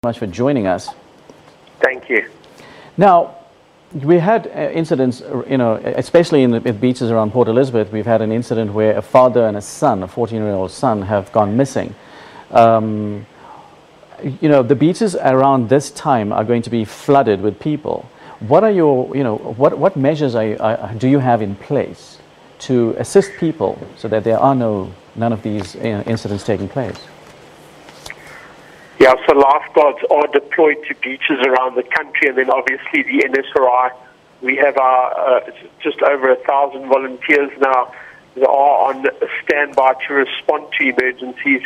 Much for joining us. Thank you. Now, we had incidents, especially in the beaches around Port Elizabeth. We've had an incident where a father and a son, a 14-year-old son, have gone missing. The beaches around this time are going to be flooded with people. What are your, what measures do you have in place to assist people so that there are none of these incidents taking place? Yeah, so lifeguards are deployed to beaches around the country, and then obviously the NSRI. We have our just over 1,000 volunteers now that are on standby to respond to emergencies,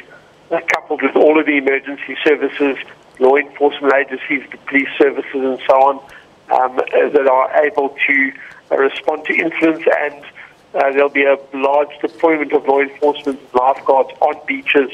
coupled with all of the emergency services, law enforcement agencies, the police services and so on, that are able to respond to incidents, and there'll be a large deployment of law enforcement and lifeguards on beaches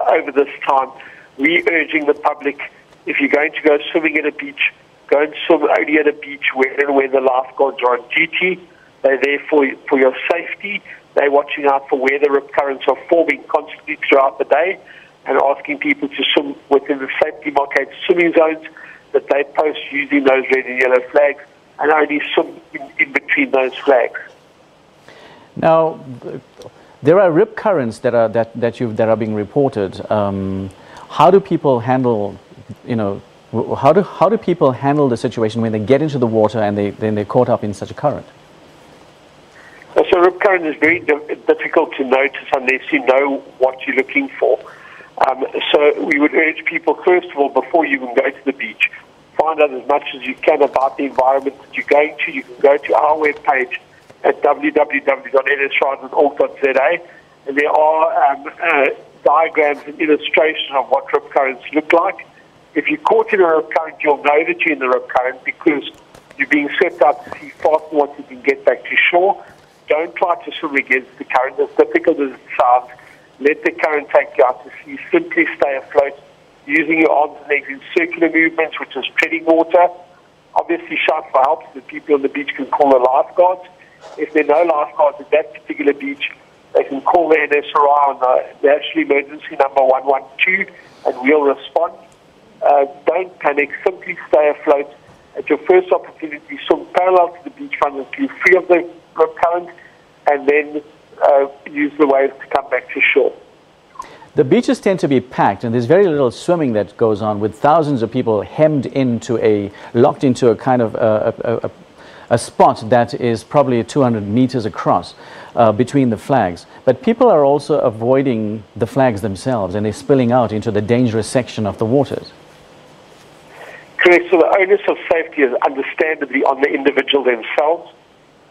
over this time. We're urging the public, if you're going to go swimming at a beach, go and swim only at a beach where the lifeguards are on duty. They're there for your safety. They're watching out for where the rip currents are forming constantly throughout the day, and asking people to swim within the safety marked swimming zones that they post using those red and yellow flags, and only swim in between those flags. Now, there are rip currents that are being reported. How do people handle, how do people handle the situation when they get into the water and then they're caught up in such a current? So rip current is very difficult to notice unless you know what you're looking for. So we would urge people, first of all, before you even go to the beach, find out as much as you can about the environment that you're going to. You can go to our webpage at www.nsri.org.za, and there are diagrams and illustrations of what rip currents look like. If you're caught in a rip current, you'll know that you're in the rip current because you're being swept out to sea faster than what you can get back to shore. Don't try to swim against the current, as difficult as it sounds. Let the current take you out to sea. Simply stay afloat using your arms and legs in circular movements, which is treading water. Obviously shout for help so that people on the beach can call the lifeguards. If there are no lifeguards at that particular beach, they can call the NSRI on the national emergency number 112, and we'll respond. Don't panic. Simply stay afloat. At your first opportunity, swim parallel to the beachfront until you're free of the rip current, and then use the waves to come back to shore. The beaches tend to be packed, and there's very little swimming that goes on, with thousands of people locked into a kind of a spot that is probably 200 meters across between the flags. But people are also avoiding the flags themselves, and they're spilling out into the dangerous section of the waters. Correct. So the onus of safety is understandably on the individual themselves.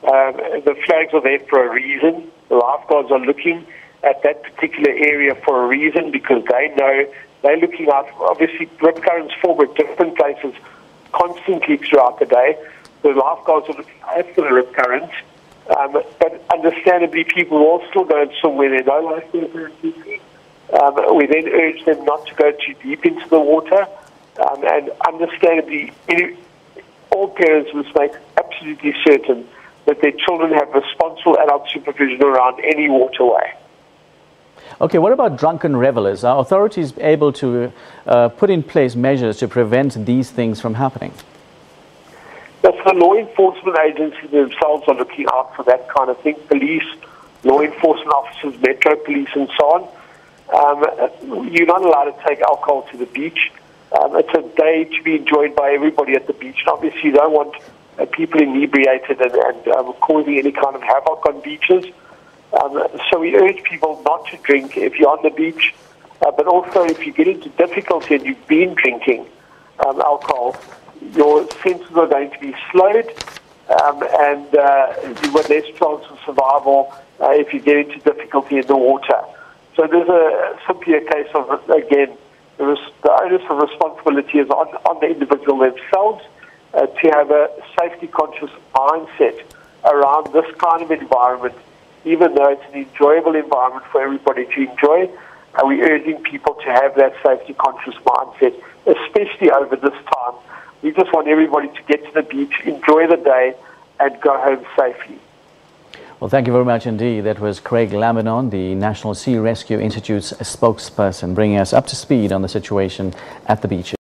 The flags are there for a reason. The lifeguards are looking at that particular area for a reason, because they know they're looking out. Obviously, rip currents form at different places constantly throughout the day. The lifeguards are looking after the rip currents, but understandably, people will still go and swim where there are no lifeguards. We then urge them not to go too deep into the water, and understandably, all parents must make absolutely certain that their children have responsible adult supervision around any waterway. Okay, what about drunken revelers? Are authorities able to put in place measures to prevent these things from happening? That's the law enforcement agencies themselves are looking out for that kind of thing. Police, law enforcement officers, Metro Police and so on. You're not allowed to take alcohol to the beach. It's a day to be enjoyed by everybody at the beach. And obviously, you don't want people inebriated and causing any kind of havoc on beaches. So we urge people not to drink if you're on the beach, but also if you get into difficulty and you've been drinking alcohol, your senses are going to be slowed, and you've got less chance of survival if you get into difficulty in the water. So there's simply a case of, again, the onus of responsibility is on the individual themselves to have a safety-conscious mindset around this kind of environment, even though it's an enjoyable environment for everybody to enjoy. And we're urging people to have that safety-conscious mindset, especially over this time. We just want everybody to get to the beach, enjoy the day, and go home safely. Well, thank you very much indeed. That was Craig Lambinon, the National Sea Rescue Institute's spokesperson, bringing us up to speed on the situation at the beaches.